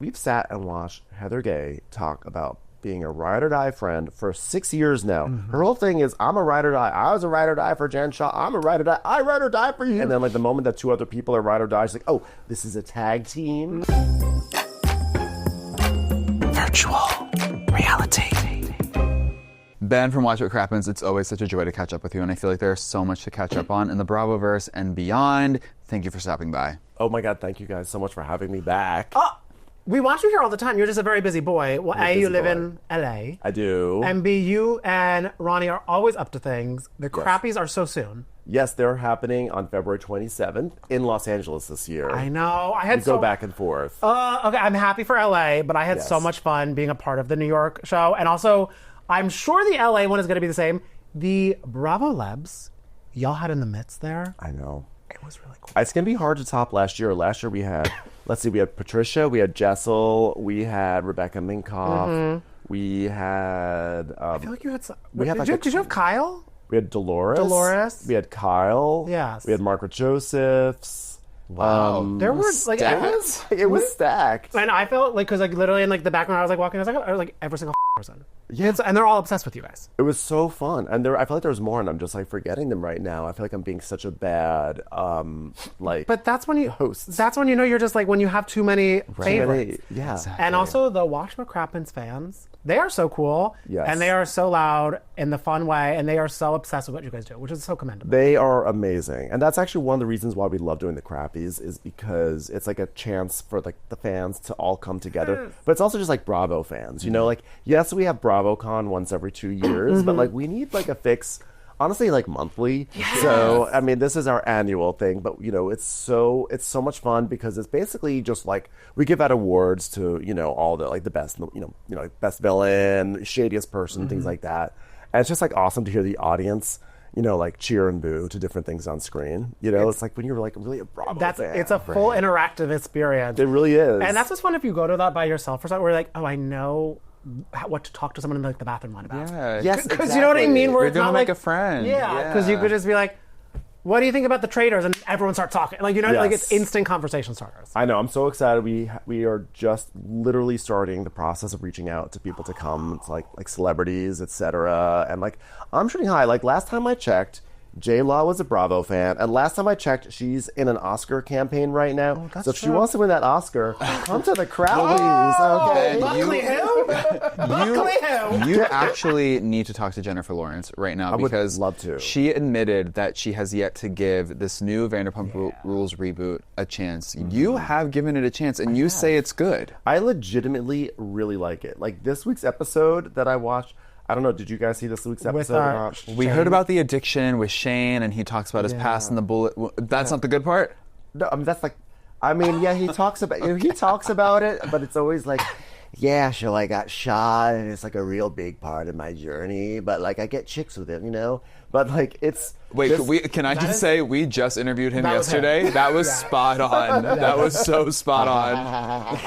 We've sat and watched Heather Gay talk about being a ride or die friend for 6 years now. Her whole thing is, I'm a ride or die. I was a ride or die for Jen Shaw. I'm a ride or die. I ride or die for you. And then like the moment that two other people are ride or die, she's like, oh, this is a tag team. Virtual reality. Ben from Watch What Crappens, it's always such a joy to catch up with you, and I feel like there's so much to catch up on in the Bravoverse and beyond. Thank you for stopping by. Oh my God, thank you guys so much for having me back. We watch you here all the time. You're just a very busy boy. Well, A, you live in LA. I do. And B, you and Ronnie are always up to things. The Crappies are so soon. Yes, they're happening on February 27th in Los Angeles this year. I know. I had go back and forth. Okay, I'm happy for LA, but I had so much fun being a part of the New York show. And also, I'm sure the LA one is going to be the same. The Bravo Lebs, y'all had in the midst there. I know. It was really cool. It's going to be hard to top last year. Last year we had, let's see, we had Patricia, we had Jessel, we had Rebecca Minkoff, we had... I feel like you had some... Did you have Kyle? We had Dolores. We had Kyle. Yes. We had Margaret Josephs. Wow. There were like... It was stacked. And I felt like, because like literally in like the background I was like walking, I was like every single person. Yeah. And they're all obsessed with you guys. It was so fun. And I feel like there's more, and I'm just like forgetting them right now. I feel like I'm being such a bad, But that's when you host. That's when you know you're just like, when you have too many favorites. Yeah. Exactly. And also the Watch What Crappens fans, they are so cool. Yes. And they are so loud in the fun way, and they are so obsessed with what you guys do, which is so commendable. They are amazing. And that's actually one of the reasons why we love doing the Crappies, is because it's like a chance for like the fans to all come together. But it's also just like Bravo fans, you know, like, yes, we have BravoCon once every 2 years, but like we need like a fix, honestly, like monthly. Yes. So I mean, this is our annual thing, but you know, it's so much fun because it's basically just like we give out awards to, you know, all the like the best, you know, like best villain, shadiest person, things like that. And it's just like awesome to hear the audience, you know, like cheer and boo to different things on screen. You know, it's like when you're like really a Bravo fan. It's a full interactive experience. It really is. And that's what's fun if you go to that by yourself or something, where you're like, oh, I know what to talk to someone in like the bathroom line about. Yeah. Yes, Because you know what I mean? Where You're it's gonna not make like a friend. Yeah, because you could just be like, what do you think about the traitors? And everyone starts talking. Like, you know, like it's instant conversation starters. I know. I'm so excited. We are just literally starting the process of reaching out to people to come. It's like celebrities, etc. And like, I'm shooting high. Like last time I checked, J-Law was a Bravo fan, and last time I checked, she's in an Oscar campaign right now. So if she wants to win that Oscar, come to the Crappies. Okay. Luckily who? You actually need to talk to Jennifer Lawrence right now, because love to. She admitted that she has yet to give this new Vanderpump Rules reboot a chance. You have given it a chance, and you say it's good. I legitimately really like it. Like this week's episode that I watched, I don't know, did you guys see this week's episode? We heard about the addiction with Shane, and he talks about his past and the bullet. That's not the good part? No, I mean, that's like, I mean, yeah, he talks about it, but it's always like, yeah, so I got shot, and it's like a real big part of my journey, but like I get chicks with it, you know? But like it's... Wait, can I just say, we just interviewed him yesterday. That was spot on. That was so spot on.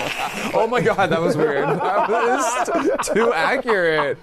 Oh my God, that was weird. That was too accurate.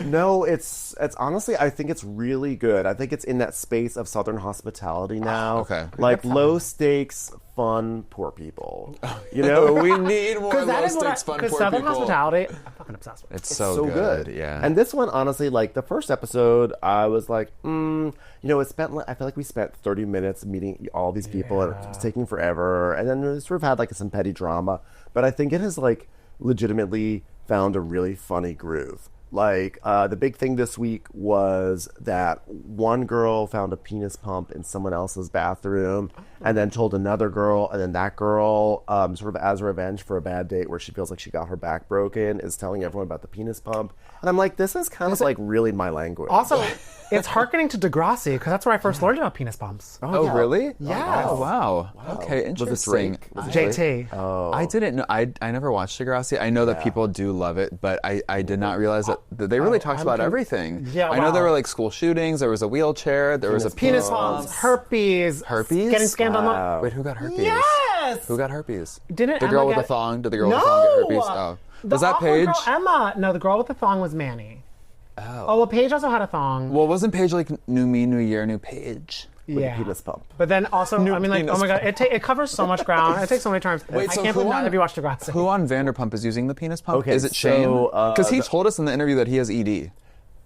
No, it's honestly, I think it's really good. I think it's in that space of Southern hospitality now. Okay. Like low stakes, fun, poor people. You know? We need more low stakes, fun, poor Because Southern people. hospitality, I'm fucking obsessed with it. It's so good. Yeah. And this one, honestly, like the first episode, I was like, you know, I feel like we spent 30 minutes meeting all these people, and it was taking forever. And then we sort of had like some petty drama. But I think it has like legitimately found a really funny groove. Like, the big thing this week was that one girl found a penis pump in someone else's bathroom and then told another girl, and then that girl, sort of as revenge for a bad date where she feels like she got her back broken, is telling everyone about the penis pump. And I'm like, this is kind of like really my language. Also, it's hearkening to Degrassi, because that's where I first learned about penis pumps. Oh, yeah. Really? Yeah. Oh, wow. Okay, interesting. Was it Drake? JT. Oh. I didn't know. I never watched Degrassi. I know that people do love it, but I did not realize that they really talked about everything. Yeah, I know there wow. were like school shootings. There was a wheelchair. There was a Penis pumps, herpes. Herpes? Getting scammed on Wait, who got herpes? Yes! Who got herpes? Didn't the Emma girl with get- the thong? Did the girl No! with the thong get herpes? Oh. The Was that awkward Paige? Girl, Emma. No, the girl with the thong was Manny. Oh, well, Paige also had a thong. Well, wasn't Paige like new me, new year, new Paige? with a penis pump. But then also, I mean, like, oh my God, it covers so much ground. It takes so many terms. Wait, I so can't who believe on- none of you watched Degrassi. Who on Vanderpump is using the penis pump? Okay, Is it Shane? so, Because he told us in the interview that he has ED.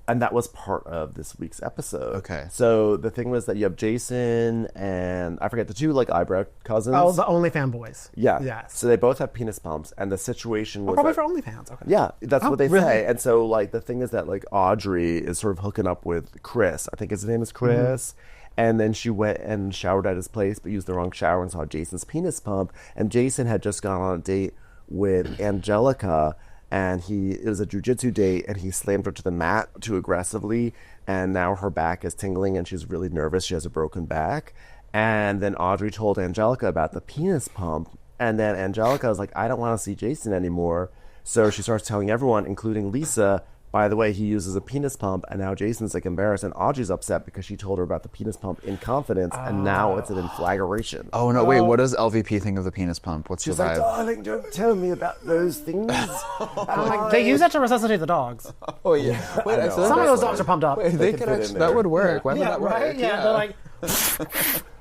And that was part of this week's episode. Okay. So the thing was that you have Jason and I forget the two like eyebrow cousins. Oh, the OnlyFans boys. yeah. Yes. So they both have penis pumps, and the situation was Probably that- for OnlyFans. Okay. Yeah, that's what they really? say. And so, like, the thing is that, like, Audrey is sort of hooking up with Chris. I think his name is Chris. And then she went and showered at his place, but used the wrong shower and saw Jason's penis pump. And Jason had just gone on a date with Angelica, and it was a jujitsu date, and he slammed her to the mat too aggressively. And now her back is tingling, and she's really nervous. She has a broken back. And then Audrey told Angelica about the penis pump. And then Angelica was like, I don't want to see Jason anymore. So she starts telling everyone, including Lisa, by the way, he uses a penis pump. And now Jason's like embarrassed. And Audrey's upset because she told her about the penis pump in confidence. And now it's an inflagration. Oh, no, wait, what does LVP think of the penis pump? What's She's the like, vibe? darling, don't tell me about those things. I'm like, they use that to resuscitate the dogs. Oh, yeah. Wait, I feel Some of like those dogs are pumped up. Wait, they could could fit in actually, there. that would work. Why would that work? right? Yeah, they're like,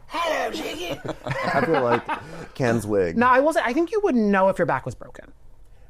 Hello, Jiggy. I feel like Ken's wig. no, I will say, I think you would know if your back was broken.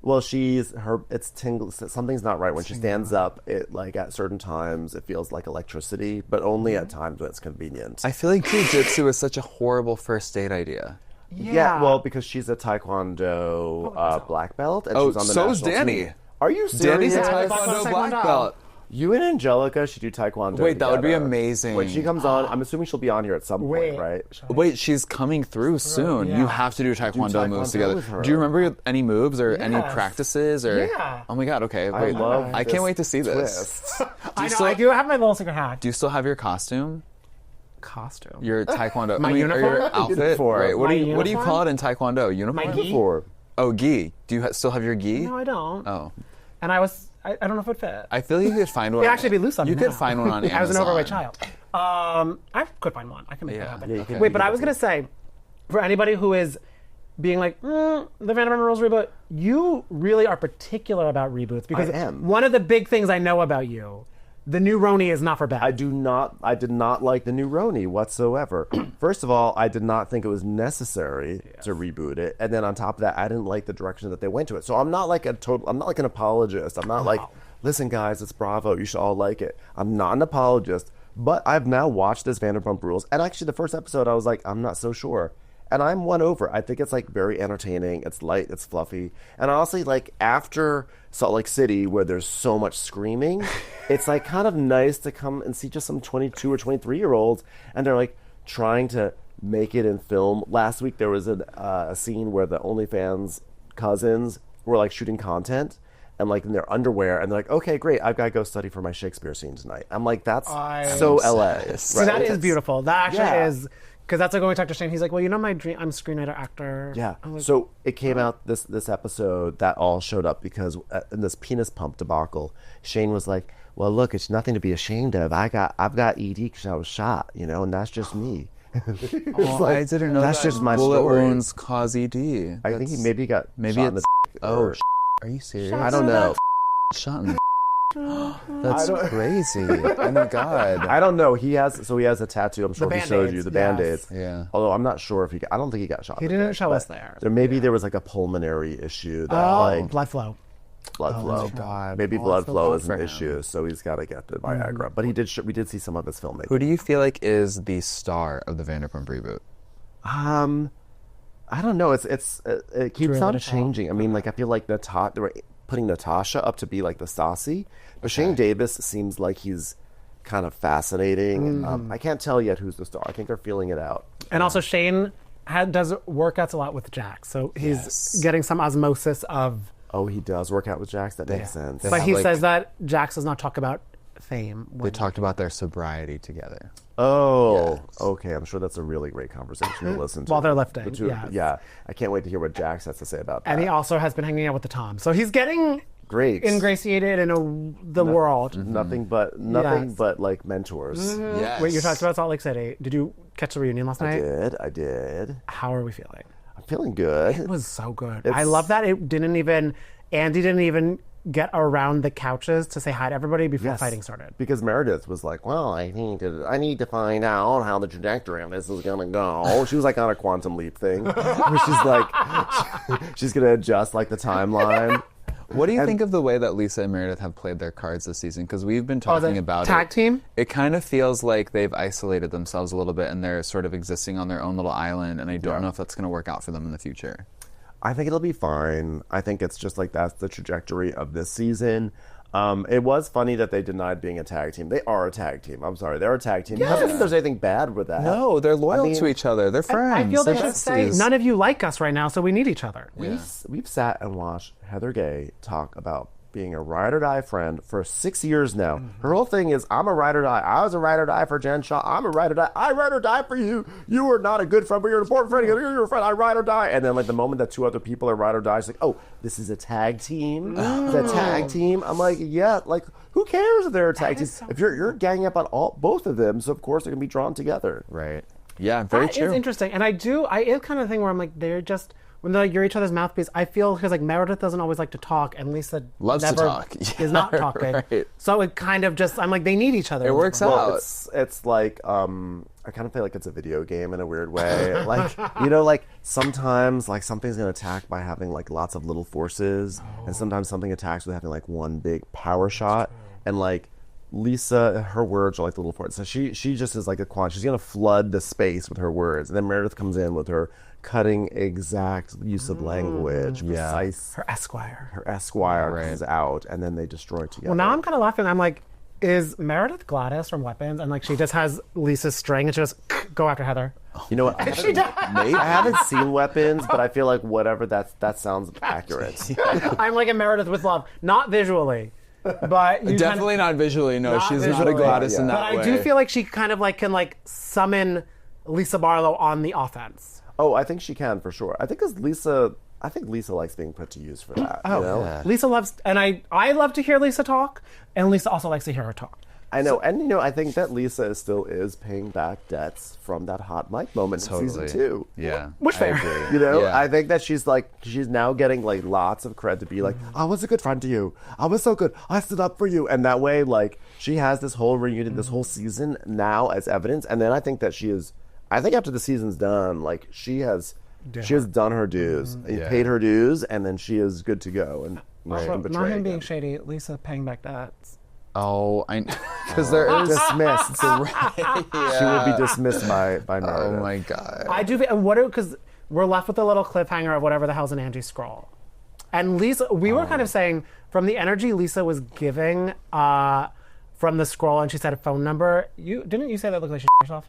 Well, it's tingle. Something's not right when she stands up. It like at certain times it feels like electricity, but only at times when it's convenient. I feel like jujitsu is such a horrible first date idea. Yeah, well, because she's a Taekwondo black belt, and Oh, she's on the so's national Danny. team. Are you Danny's serious? a Yeah, Taekwondo Taekwondo. black belt. You and Angelica should do Taekwondo. Wait, that would be together. amazing. When she comes on, I'm assuming she'll be on here at some point, Wait. right? Wait, she's coming through soon. yeah. You have to do Taekwondo moves Taekwondo together. with her. Do you remember any moves or any Yes. practices? Or Yeah. Oh my God, okay. I Wait, love. I this can't wait to see this. twist. I know, still- I do have my little secret hack. Do you still have your costume? Costume. Your Taekwondo, My or your uniform? outfit? Uniform. Right. What My do you uniform? call it in Taekwondo? Uniform? My gi? Before. Oh, gi. Do you still have your gi? No, I don't. Oh. And I don't know if it would fit. I feel like you could find one. It'd actually be loose on You me could now. find one on Amazon. I was an overweight child. I could find one. I can make Yeah. that happen. Yeah, you can- Wait, you but can I was do going to say, for anybody who is being like, the Vanderpump Rules reboot, you really are particular about reboots because I am. one of the big things I know about you, the new Ronnie is not for bad. I did not like the new Roni whatsoever. First of all, I did not think it was necessary to reboot it. And then on top of that, I didn't like the direction that they went to it. So I'm not like an apologist. I'm not like, listen guys, it's Bravo, you should all like it. I'm not an apologist, but I've now watched this Vanderpump Rules. And actually the first episode I was like, I'm not so sure. And I'm won over. I think it's like very entertaining. It's light, it's fluffy. And honestly, like after Salt Lake City, where there's so much screaming, it's like kind of nice to come and see just some 22 or 23-year-olds, and they're like trying to make it in film. Last week there was a scene where the OnlyFans cousins were like shooting content and like in their underwear, and they're like, okay, great, I've got to go study for my Shakespeare scene tonight. I'm like, that's so LA. Right? See, that is beautiful. That actually Yeah. is, because that's like when we talked to Shane. He's like, well, you know my dream, I'm a screenwriter, actor. Yeah. I'm like, So it came out this episode that all showed up because in this penis pump debacle, Shane was like, "Well, look, it's nothing to be ashamed of. I've got ED because I was shot, and that's just me." It's like, I didn't know that's that just my bullet story. wounds cause ED. I think he maybe got maybe shot in the it's or- Are you serious? I don't know. Shot in the That's crazy. Oh my God. I don't know. He has a tattoo. I'm sure he showed you Band-Aids, the yes. Band-Aids. Yeah. Although I'm not sure if I don't think he got shot. He in the didn't dick, show but us there. There was like a pulmonary issue that like blood flow. blood flow. God. Maybe Oh, I blood feel flow bad is for an him. issue, so he's got to get the Viagra. But we did see some of his filmmaking. Who do you feel like is the star of the Vanderpump reboot? I don't know. It keeps on Natasha. changing. I mean, like I feel like they were putting Natasha up to be like the Stassi, but Shane Davis seems like he's kind of fascinating. I can't tell yet who's the star. I think they're feeling it out. And also Shane does workouts a lot with Jax, so he's Yes. getting some osmosis of. Oh, he does work out with Jax. That makes sense. But he like- says that Jax does not talk about fame. They talked about their sobriety together. Oh, Yes. okay. I'm sure that's a really great conversation to listen to. While they're lifting, The two- yes. Yeah. I can't wait to hear what Jax has to say about that. And he also has been hanging out with the Tom, so he's getting Great. ingratiated in the world. Nothing but Yes. like mentors. Yes. Wait, you talked about Salt Lake City. Did you catch the reunion last night? I did. How are we feeling? I'm feeling good. It was so good. It's- I love that it didn't even. Andy didn't even get around the couches to say hi to everybody before fighting started. Because Meredith was like, well, I need to find out how the trajectory of this is going to go. She was like on a quantum leap thing. Where she's like, she's going to adjust like the timeline. What do you think of the way that Lisa and Meredith have played their cards this season? Because we've been talking about tag team? It kind of feels like they've isolated themselves a little bit and they're sort of existing on their own little island, and I don't know if that's going to work out for them in the future. I think it'll be fine. I think it's just like that's the trajectory of this season. It was funny that they denied being a tag team. They are a tag team. I'm sorry. They're a tag team. I don't think there's anything bad with that. No, they're loyal to each other. They're friends. I feel they They're should say, besties. none of you like us right now, so we need each other. We've sat and watched Heather Gay talk about being a ride or die friend for 6 years now. Her whole thing is, I'm a ride or die. I was a ride or die for Jen Shaw. I'm a ride or die. I ride or die for you. You are not a good friend, but you're an important friend. You're a friend. I ride or die. And then like the moment that two other people are ride or die, it's like, oh, this is a tag team. It's a tag team. I'm like, yeah, like who cares if they're a tag team? If you're ganging up on both of them, so of course they're gonna be drawn together. Right. Yeah, very true. It's interesting. And it's kind of thing where I'm like, they're just, when you're each other's mouthpiece, I feel, because like Meredith doesn't always like to talk, and Lisa Loves to never talk. is not talking. Right. So it kind of just, I'm like, they need each other. It works Well, out. it's like I kind of feel like it's a video game in a weird way. Like like sometimes like something's gonna attack by having like lots of little forces, and sometimes something attacks with having like one big power shot. And like Lisa, her words are like the little forces. So she just is like a quant. She's gonna flood the space with her words, and then Meredith comes in with her cutting exact use of language, precise. Her Esquire. Her Esquire comes out, and then they destroy it together. Well, now I'm kind of laughing. I'm like, is Meredith Gladys from Weapons? And like, she just has Lisa's string, and she just go after Heather. You know what? I haven't seen Weapons, but I feel like whatever that sounds accurate. I'm like a Meredith with love, not visually, but you Definitely not visually. No, Not she's not a visually. Gladys in Yeah. that But way. I do feel like she kind of like can like summon Lisa Barlow on the offense. Oh, I think she can for sure. I think because Lisa likes being put to use for that. Oh, you know? yeah. Lisa loves, and I love to hear Lisa talk, and Lisa also likes to hear her talk. I know, and I think that Lisa still is paying back debts from that hot mic moment in season 2. Yeah. Which fair. I agree. Yeah. I think that she's now getting like lots of credit to be like, I was a good friend to you. I was so good. I stood up for you. And that way, like, she has this whole reunion, this whole season now as evidence. And then I think that I think after the season's done, like she has done her dues, paid her dues, and then she is good to go. And Not him being shady, Lisa paying back debts. Oh, because there is dismissed. She will be dismissed by Meredith. Oh my god. I do, because we're left with a little cliffhanger of whatever the hell's an Angie scroll. And Lisa, we were kind of saying, from the energy Lisa was giving from the scroll, and she said a phone number, didn't you say that looked like she herself?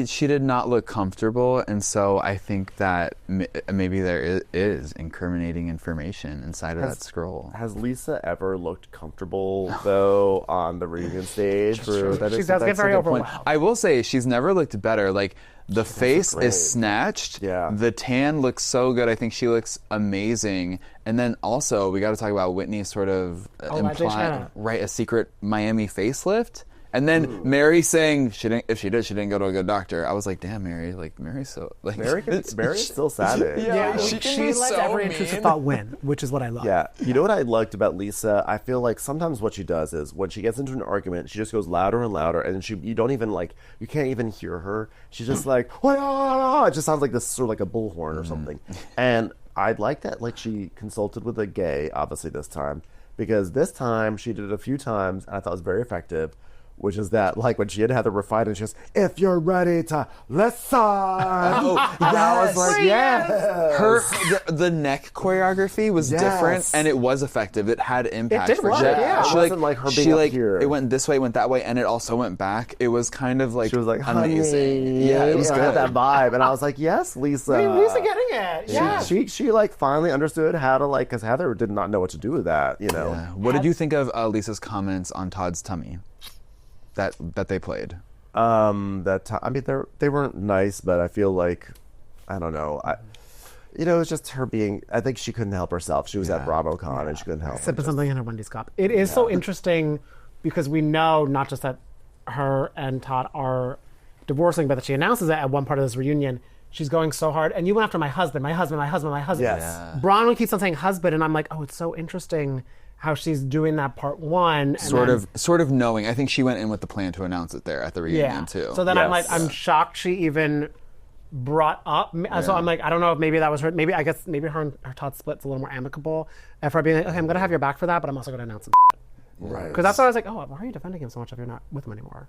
She did not look comfortable, and so I think that maybe there is incriminating information inside of that scroll. Has Lisa ever looked comfortable, though, on the reunion stage? She does get very overwhelmed. I will say she's never looked better. Like, the face is snatched. Yeah. The tan looks so good. I think she looks amazing. And then also, we got to talk about Whitney sort of implying, a secret Miami facelift. And then Mary saying if she didn't go to a good doctor. I was like, damn, Mary, like Mary's so like Mary's still savage. Yeah, she lets so every mean. intrusive thought win, which is what I love. Yeah, you know what I liked about Lisa? I feel like sometimes what she does is when she gets into an argument, she just goes louder and louder, and you don't even you can't even hear her. She's just like, it just sounds like this sort of like a bullhorn or something. And I like that, like she consulted with a gay, obviously this time, because this time she did it a few times, and I thought it was very effective. Which is that, like, when she had Heather refine, and she goes, if you're ready to listen. And I was like, yes. The neck choreography was different, and it was effective. It had impact. It did work, yeah. It wasn't like her being up here. It went this way, went that way, and it also went back. It was kind of like She was like, amazing. honey. Yeah, it was I good. had that vibe. And I was like, yes, Lisa. Lisa getting it. Yeah. She like finally understood how to because Heather did not know what to do with that, Yeah. What did you think of Lisa's comments on Todd's tummy that they played? I mean, they weren't nice, but I feel like, I don't know. It's just her being, I think she couldn't help herself. She was at BravoCon and she couldn't help. Sipping something in her Wendy's cup. It is so interesting because we know not just that her and Todd are divorcing, but that she announces that at one part of this reunion. she's going so hard. And you went after my husband. Yes. Yeah. Bronwyn keeps on saying husband, and I'm like, oh, it's so interesting how she's doing that part one. And Sort of knowing. I think she went in with the plan to announce it there at the reunion too. So then I'm Yes. like, I'm shocked she even brought up. So I'm like, I don't know if maybe that was her. Maybe her and her Todd split's a little more amicable. And for her being like, okay, I'm gonna have your back for that, but I'm also gonna announce some. Right. Because that's why I was like, oh, why are you defending him so much if you're not with him anymore?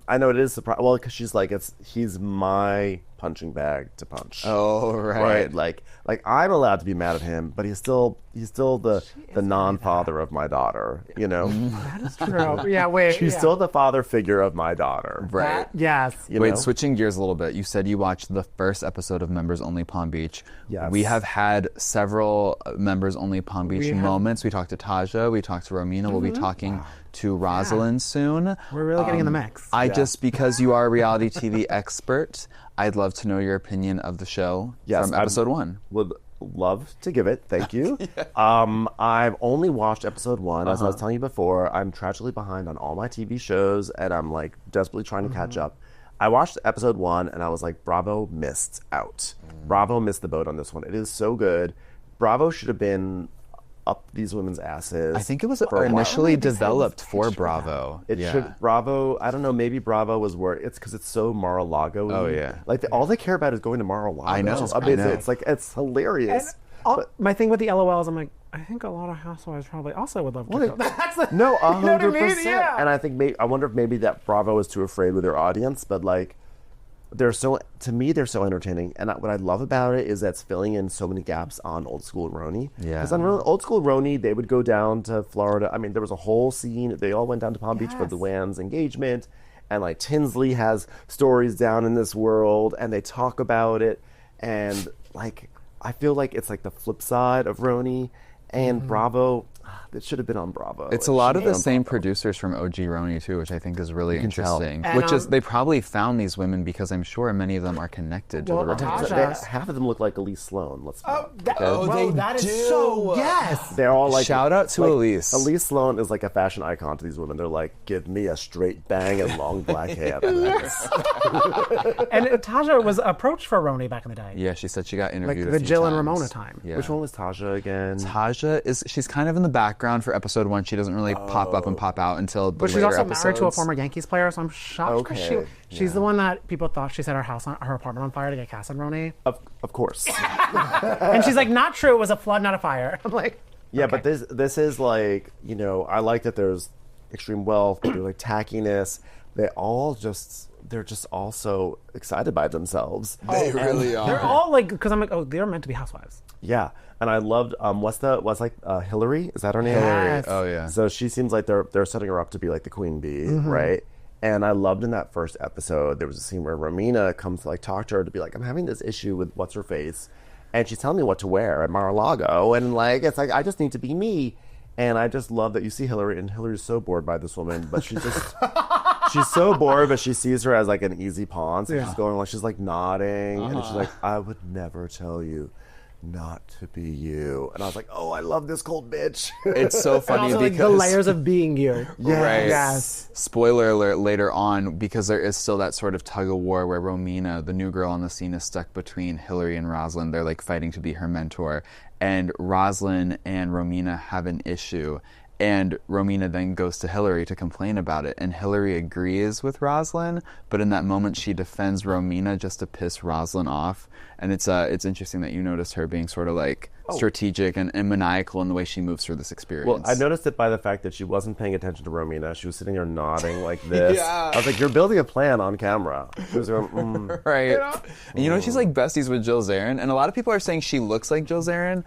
I know it is surprising. Well, because she's like, he's my punching bag to punch. Oh, right. Like I'm allowed to be mad at him, but he's still the non-father of my daughter. You know, That is true. Yeah, wait. he's still the father figure of my daughter. Right. Yes. You Wait, know? switching gears a little bit. You said you watched the first episode of Members Only Palm Beach. Yes. We have had several Members Only Palm Beach moments. We talked to Taja. We talked to Romina. We'll be talking to Rosalind soon. We're really getting in the mix. Just because you are a reality TV expert, I'd love to know your opinion of the show from episode 1. Would love to give it. Thank you. I've only watched episode 1. As I was telling you before, I'm tragically behind on all my TV shows, and I'm like desperately trying to catch up. I watched episode 1, and I was like, Bravo missed out. Bravo missed the boat on this one. It is so good. Bravo should have been up these women's asses. I think it was for a while. initially developed for Bravo. It should Bravo. I don't know. Maybe Bravo was worried. It's because it's so Mar-a-Lago. Oh, yeah. Like all they care about is going to Mar-a-Lago. I know. I mean, I know. it's like it's hilarious. My thing with the LOLs, I'm like, I think a lot of housewives probably also would love to go. That's the, No, you know what I mean? 100%. Yeah. And I think I wonder if maybe that Bravo is too afraid with their audience, but like, they're so entertaining. And what I love about it is that's filling in so many gaps on Old School Roni. Yeah. Because on Old School Roni, they would go down to Florida. I mean, there was a whole scene. They all went down to Palm Beach for the Luann's engagement. And like Tinsley has stories down in this world, and they talk about it. And like, I feel like it's like the flip side of Roni and Bravo. It should have been on Bravo. It's a lot of the same producers from OG Roni too, which I think is really interesting. And, Which is they probably found these women because I'm sure many of them are connected to the Roni. Half of them look like Elise Sloan. Let's be honest. that is so yes. They're all like Shout out to Elise. Elise Sloan is like a fashion icon to these women. They're like, give me a straight bang and long black hair. And Taja was approached for Roni back in the day. Yeah, she said she got Like interviewed a the few Jill and times. Ramona time. Yeah. Which one was Taja again? Taja she's kind of in the background for episode 1. She doesn't really pop up and pop out until the But she's later also episodes. married to a former Yankees player, so I'm shocked because Okay, she's the one that people thought she set her apartment on fire to get cast on Roni. Of course. And she's like, not true, it was a flood, not a fire. I'm like, Yeah, okay. but this is like, you know, I like that there's extreme wealth, but there's like tackiness. They're just all so excited by themselves. They really are. They're all like, because I'm like, oh, they're meant to be housewives. Yeah, and I loved Hillary? Is that her name? Yes. Oh yeah. So she seems like they're setting her up to be like the queen bee, right? And I loved in that first episode there was a scene where Romina comes to like talk to her to be like, I'm having this issue with what's her face, and she's telling me what to wear at Mar-a-Lago, and like it's like I just need to be me, and I just love that you see Hillary, and Hillary's so bored by this woman, but she's just. She's so bored, but she sees her as like an easy pawn. So she's going like she's like nodding, and she's like, "I would never tell you not to be you." And I was like, "Oh, I love this cold bitch." It's so And funny also because like the layers of being you. Right. Yes. Spoiler alert later on, because there is still that sort of tug of war where Romina, the new girl on the scene, is stuck between Hillary and Rosalind. They're like fighting to be her mentor. And Rosalind and Romina have an issue. And Romina then goes to Hillary to complain about it. And Hillary agrees with Rosalind, but in that moment she defends Romina just to piss Rosalind off. And it's interesting that you noticed her being sort of like strategic and maniacal in the way she moves through this experience. Well, I noticed it by the fact that she wasn't paying attention to Romina. She was sitting there nodding like this. I was like, "You're building a plan on camera." She was going, Right. And you know, she's like besties with Jill Zarin. And a lot of people are saying she looks like Jill Zarin.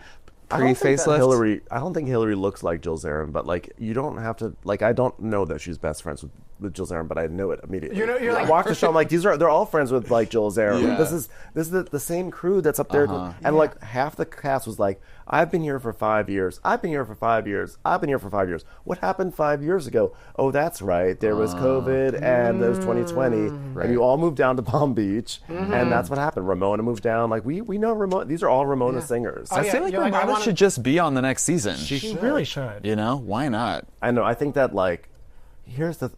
I don't think that Pre-facelift. I don't think Hillary looks like Jill Zarin, but like you don't have to like I don't know that she's best friends with Jill Zarin, but I know it immediately. You know, you're I like- watch the show, I'm like they're all friends with like Jill Zarin. Yeah. This is the same crew that's up there, and like half the cast was like, "I've been here for 5 years. I've been here for 5 years. I've been here for 5 years. What happened 5 years ago? Oh, that's right. There was COVID and there was 2020, and you all moved down to Palm Beach, and that's what happened. Ramona moved down. Like we know Ramona. These are all Ramona singers. I feel like you're like, Ramona should just be on the next season. She really should. You know, why not? I know. I think that like, here's the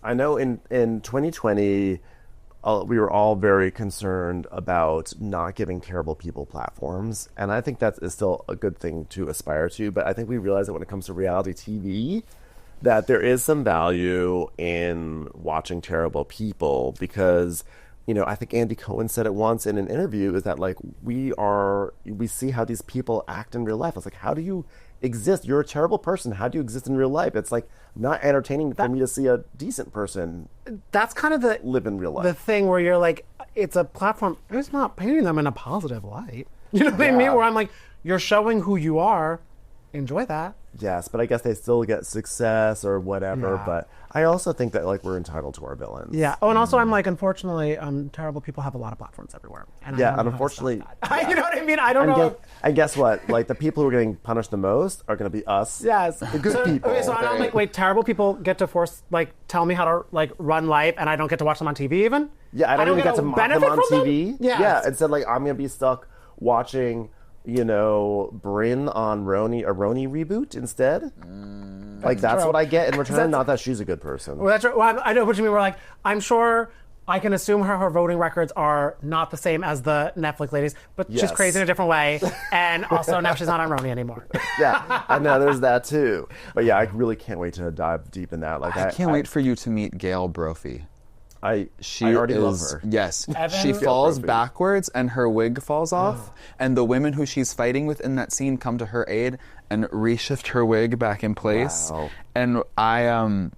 I know in 2020, we were all very concerned about not giving terrible people platforms, and I think that is still a good thing to aspire to. But I think we realize that when it comes to reality TV, that there is some value in watching terrible people because, I think Andy Cohen said it once in an interview, is that like we see how these people act in real life. It's like, how do you exist? You're a terrible person. How do you exist in real life? It's like not entertaining for me to see a decent person. That's kind of live in real life. The thing where you're like, it's a platform. It's not painting them in a positive light. You know what I mean? Where I'm like, you're showing who you are. Enjoy that. Yes, but I guess they still get success or whatever. Yeah. But I also think that like we're entitled to our villains. Yeah. Oh, and also I'm like, unfortunately, terrible people have a lot of platforms everywhere. And Yeah, I don't and know how to stop unfortunately, that. You know what I mean? I don't know. And guess what? Like the people who are getting punished the most are going to be us. Yes, the good people. Okay, so I'm like, wait, terrible people get to tell me how to like run life, and I don't get to watch them on TV even. Yeah, I don't even get to mock them benefit on from TV. them? Yes. Yeah, instead like I'm going to be stuck watching, Bryn on a Ronnie Reboot instead. Like that's true. what I get in return. Not that she's a good person. Well, that's right. Well, I know what you mean. We're like, I'm sure I can assume her voting records are not the same as the Netflix ladies, but she's Yes. crazy in a different way. And also now she's not on Ronnie anymore. Yeah, I know there's that too. But yeah, I really can't wait to dive deep in that. Like I can't wait for you to meet Gail Brophy. She already love her. Yes, Evan- she falls Brophy. backwards and her wig falls off, and the women who she's fighting with in that scene come to her aid and reshift her wig back in place. Wow. And I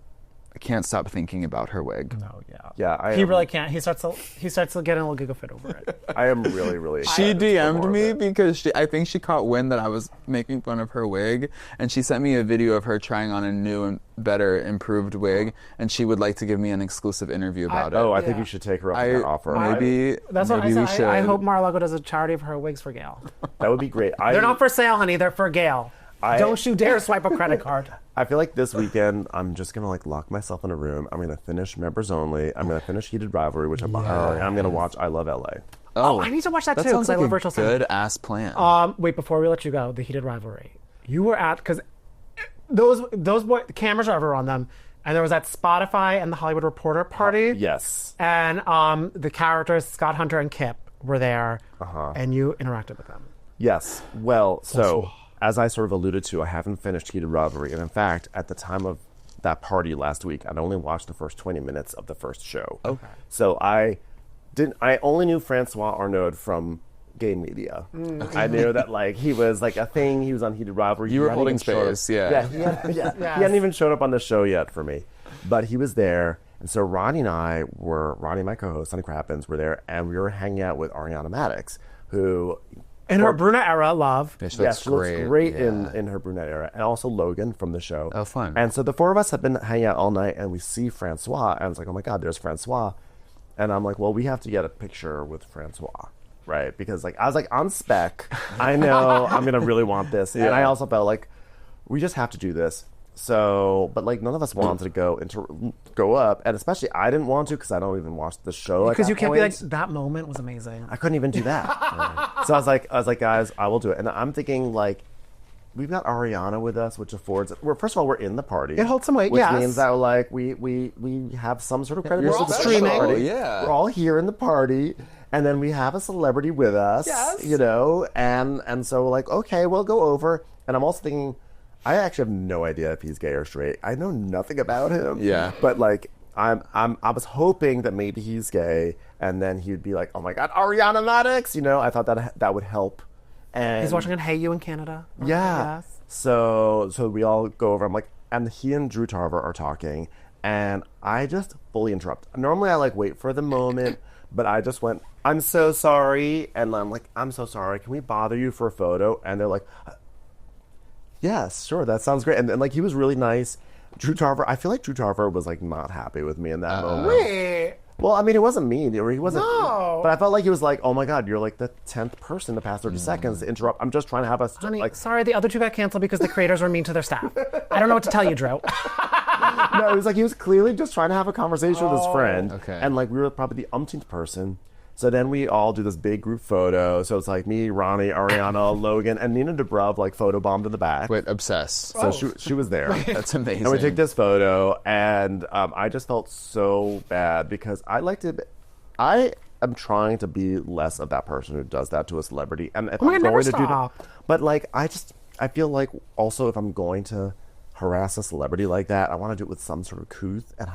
can't stop thinking about her wig. Oh yeah. Yeah, He really can't. He starts to get a little giggle fit over it. I am really, really. She excited for more DM'd of me it. because I think she caught wind that I was making fun of her wig, and she sent me a video of her trying on a new and better, improved wig, and she would like to give me an exclusive interview about it. Oh, I think you should take her up on that offer. Maybe That's what I maybe we said. should. I hope Mar-a-Lago does a charity of her wigs for Gail. That would be great. They're not for sale, honey. They're for Gail. Don't you dare swipe a credit card. I feel like this weekend I'm just gonna like lock myself in a room. I'm gonna finish Members Only. I'm gonna finish Heated Rivalry, which I'm behind, and I'm gonna watch I Love LA. Oh, I need to watch that too That sounds because I like love a Rachel Singh. good ass plan. Wait, before we let you go, the Heated Rivalry. You were at, because those the cameras are ever on them, and there was that Spotify and the Hollywood Reporter party. Yes. And the characters Scott Hunter and Kip were there, and you interacted with them. Yes. Well, so as I sort of alluded to, I haven't finished Heated Rivalry, and in fact, at the time of that party last week, I'd only watched the first 20 minutes of the first show. Okay. So I only knew Francois Arnaud from gay media. I knew that like he was like a thing. He was on Heated Rivalry. You He were hadn't holding even showed up. space, yeah. He hadn't even showed up on the show yet for me, but he was there. And so Ronnie, my co-host on Crappens, were there, and we were hanging out with Ariana Madix, who In her brunette era, love. Bitch, yes, she looks great Yeah. in her brunette era, and also Logan from the show. Oh, fun. And so the four of us have been hanging out all night, and we see Francois, and I was like, oh my God, there's Francois. And I'm like, well, we have to get a picture with Francois, right? Because like I was like, on spec, I know I'm gonna really want this, and I also felt like we just have to do this. So, but like none of us wanted to go up, and especially I didn't want to because I don't even watch the show. Because at you that can't be point. like, that moment was amazing. I couldn't even do that. So I was like, guys, I will do it. And I'm thinking like, we've got Ariana with us, which affords. First of all, we're in the party. It holds some weight, which yes. means that like we have some sort of credibility. all to the streaming. party. Yeah. We're all here in the party, and then we have a celebrity with us. Yes. And so like, okay, we'll go over. And I'm also thinking, I actually have no idea if he's gay or straight. I know nothing about him. Yeah. But like, I was hoping that maybe he's gay, and then he'd be like, oh my God, Ariana Madix. I thought that would help. And He's watching on Hey You in Canada. yeah. Yes. So we all go over. I'm like, and he and Drew Tarver are talking, and I just fully interrupt. Normally I like wait for the moment, but I just went, I'm so sorry, and I'm like, I'm so sorry. Can we bother you for a photo? And they're like, yes, sure, that sounds great. And like he was really nice. Drew Tarver, I feel like Drew Tarver was like not happy with me in that moment. Wait. Well, I mean, it wasn't mean, or he wasn't. No. But I felt like he was like, "Oh my God, you're like the 10th person in the past 30 seconds to interrupt. I'm just trying to have us Honey, like." sorry, the other two got canceled because the creators were mean to their staff. I don't know what to tell you, Drew. No, it was like he was clearly just trying to have a conversation with his friend. Okay. And like we were probably the umpteenth person. So then we all do this big group photo. So it's like me, Ronnie, Ariana, Logan, and Nina Dobrev like photobombed in the back. Wait, obsessed. So she was there. That's amazing. And we take this photo, and I just felt so bad because I like to I am trying to be less of that person who does that to a celebrity. And if my I'm God, going never to do that, stop. but like I feel like also if I'm going to harass a celebrity like that, I want to do it with some sort of couth. And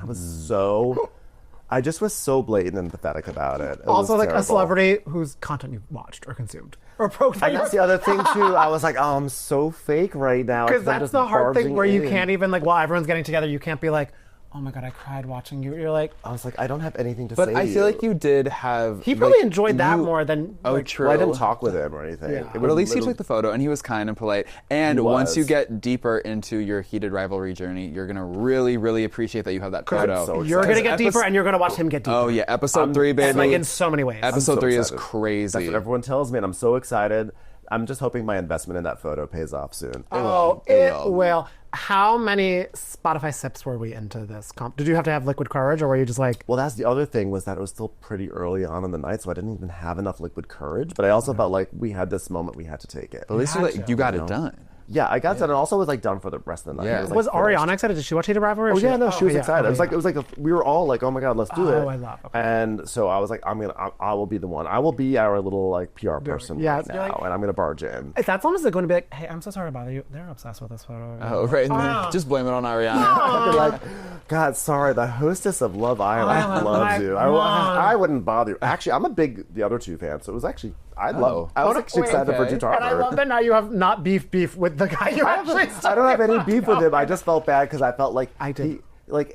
I just was so blatant and pathetic about it. It Also, was like terrible. a celebrity whose content you've watched or consumed or profiled. And that's the other thing too. I was like, oh, I'm so fake right now. Because I'm that's just the hard thing barging where you in. can't even like while everyone's getting together, you can't be like, oh my God, I cried watching you. You're like, I was like, I don't have anything to But say. I to feel like you. you did have. he probably like, enjoyed that you- more than. Oh, like, true. Well, I didn't talk with him or anything. Yeah. It But But at least he literally- took the photo and he was kind and polite. And He once was. you get deeper into your heated rivalry journey, you're gonna really, really appreciate that you have that photo. so You're excited. gonna get deeper, Epis- and you're gonna watch him get deeper. Oh yeah, episode 3, baby. And, like in so many ways. Episode so 3 is excited. crazy. That's what everyone tells me, and I'm so excited. I'm just hoping my investment in that photo pays off soon. Oh, it will. How many Spotify sips were we into this comp? Did you have to have liquid courage, or were you just like? Well, that's the other thing was that it was still pretty early on in the night, so I didn't even have enough liquid courage. But I also felt like we had this moment, we had to take it. At least you got it done. Yeah, I got done, and also was like done for the rest of the night. Yeah. It like, Was Ariana finished. excited? Did she watch Heated Rivalry? Oh yeah, no, she was yeah. excited. Oh, It was like we were all like, oh my god, let's do it. Oh, I love. Okay. And so I was like, I will be the one. I will be our little like PR person Yeah, right you're now, like- and I'm gonna barge in. That's almost like going to be like, hey, I'm so sorry to bother you. They're obsessed with this photo. Oh, right. And then just blame it on Ariana. They're like, God, sorry, the hostess of Love Island loves you. I wouldn't bother you. Actually, I'm a big the other two fan, so it was actually I was actually excited for okay. Tutar. And I love that now you have not beef with the guy you actually. I don't have any beef with him. I just felt bad because I felt like I did.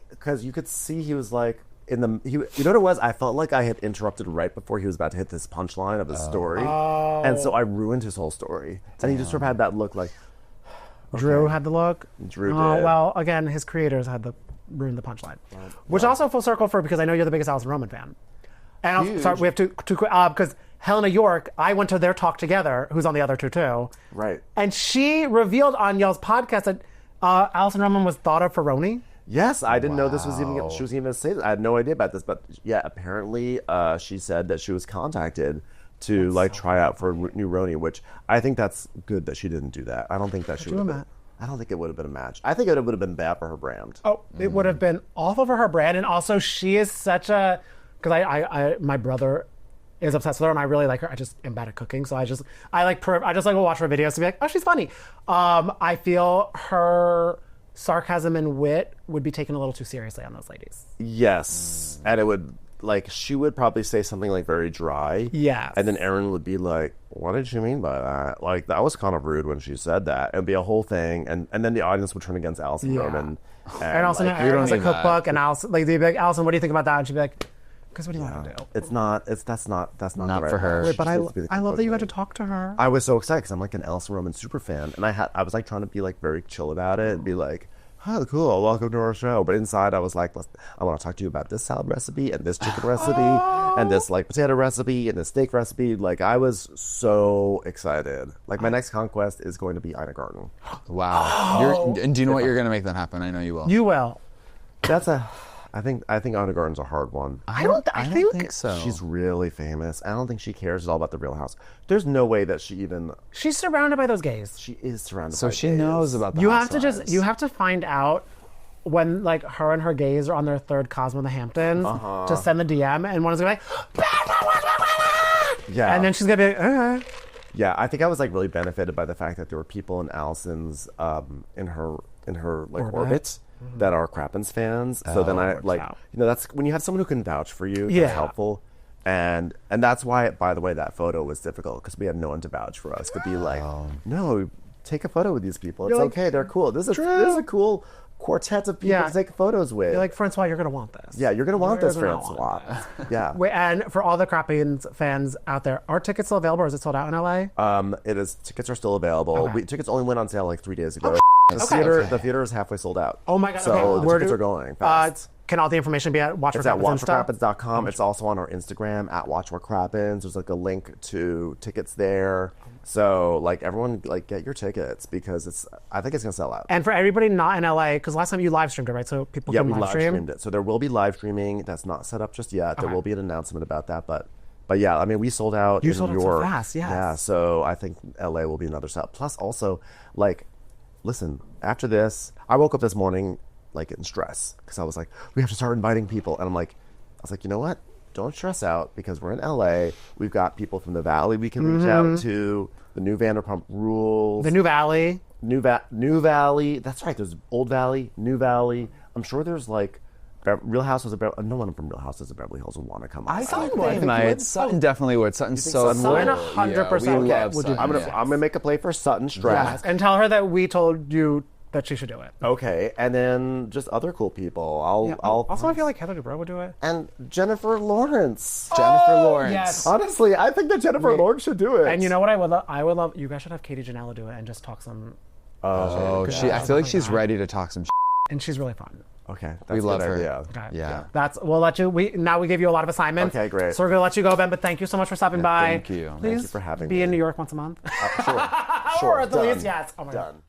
because you could see he was like you know what it was? I felt like I had interrupted right before he was about to hit this punchline of his story, and so I ruined his whole story. And he just sort of had that look like Drew had the look. Drew Oh did. well, again, his creators had the ruined the punchline, which also full circle for because I know you're the biggest Alison Roman fan. And also, sorry, we have to because Helena York, I went to their talk together, who's on the other two too. Right. And she revealed on y'all's podcast that Alison Roman was thought of for Roni. Yes, I didn't know this was even she was even going to say that. I had no idea about this, but yeah, apparently she said that she was contacted to try out for new Roni, which I think that's good that she didn't do that. I don't think that she would have been. I don't think it would have been a match. I think it would have been bad for her brand. Oh, it would have been awful for her brand, and also she is such a because I my brother is obsessed with her, and I really like her. I just am bad at cooking, so I just like to watch her videos to be like, oh, she's funny. I feel her sarcasm and wit would be taken a little too seriously on those ladies. Yes, and it would she would probably say something like very dry. Yes. And then Erin would be like, what did she mean by that? Like, that was kind of rude when she said that. It'd be a whole thing. And then the audience would turn against Alison Roman. And also, like, Erin has a need that. cookbook, and Alison, like, they'd be like, Alison, what do you think about that? And she'd be like, because what do you want to do? that's not Not the right for her. match. Wait, But She's I supposed to be the love that you had to cookbook talk to her. lady. I was so excited because I'm like an Alison Roman super fan. And I was like trying to be like very chill about it and be like, oh, cool, welcome to our show. But inside I was like, I want to talk to you about this salad recipe and this chicken recipe and this like potato recipe and this steak recipe. Like, I was so excited. Like, my next conquest is going to be Ina Garten. Wow. And do you know what you're going to make that happen? I know you will. You will. I think Ina Garten's a hard one. I don't think so. She's really famous. I don't think she cares at all about the Real House. There's no way that she She's surrounded by those gays. she is surrounded So by she gays. knows about the You have to housewives. you have to find out when like her and her gays are on their third Cosmo in the Hamptons to send the DM, and one is gonna be like, Yeah. and then she's gonna be like, okay. Yeah, I think I was like really benefited by the fact that there were people in Allison's in her like orbit that are Crappens fans. So then I like out. that's when you have someone who can vouch for you. Yeah. That's helpful. And that's why, by the way, that photo was difficult because we had no one to vouch for us to be like, no, take a photo with these people. It's You're like, okay. They're cool. This is a cool quartet of people Yeah. to take photos with. You're like, Francois, you're gonna want this. yeah, you're gonna want You're this, gonna Francois. want Yeah. Wait, and for all the Crappies fans out there, are tickets still available, or is it sold out in LA? It is. Tickets are still available. Okay. Tickets only went on sale like 3 days ago. Okay. The theater is halfway sold out. Oh my god! So okay. the tickets are going fast. Can all the information be at Watch It's for at Crappens Insta? watchforcrappens.com. It's also on our Instagram at watchforcrappens. There's like a link to tickets there. So like everyone like get your tickets because I think it's gonna sell out. And for everybody not in LA, because last time you live streamed it, right? So people Yeah, can we live stream. streamed it. So there will be live streaming. That's not set up just yet. There will be an announcement about that, but yeah, I mean, we sold out You in sold New out so York. fast, yes. Yeah, so I think LA will be another sell. Plus, also, like, listen, after this, I woke up this morning like in stress because I was like, we have to start inviting people, and I was like, you know what? don't stress out because we're in LA. We've got people from the Valley we can reach out to. The new Vanderpump Rules. The new Valley. New Valley. That's right. There's Old Valley, New Valley. I'm sure there's like Real Houses of Beverly. No one from Real Houses of Beverly Hills would want to come. I think they might. Sutton definitely would. Sutton's so Sutton cool. 100% we love would do Sutton. that. I'm gonna make a play for Sutton Strap. Yes. And tell her that we told you that she should do it. Okay, and then just other cool people. Also, I feel like Heather Dubrow would do it. And Jennifer Lawrence. Jennifer Lawrence. yes. Honestly, I think that Jennifer Lawrence should do it. And you know what I would love? I would love. You guys should have Katie Janela do it and just talk some. Oh, I feel like she's ready to talk some. And she's really fun. Okay, that's We love a good her. idea. Okay. Yeah. We'll let you. We gave you a lot of assignments. Okay, great. So we're gonna let you go, Ben. But thank you so much for stopping by. thank you. Please Thank you for having be me. in New York once a month. Sure. Or at the least, yes. Oh my God. Done.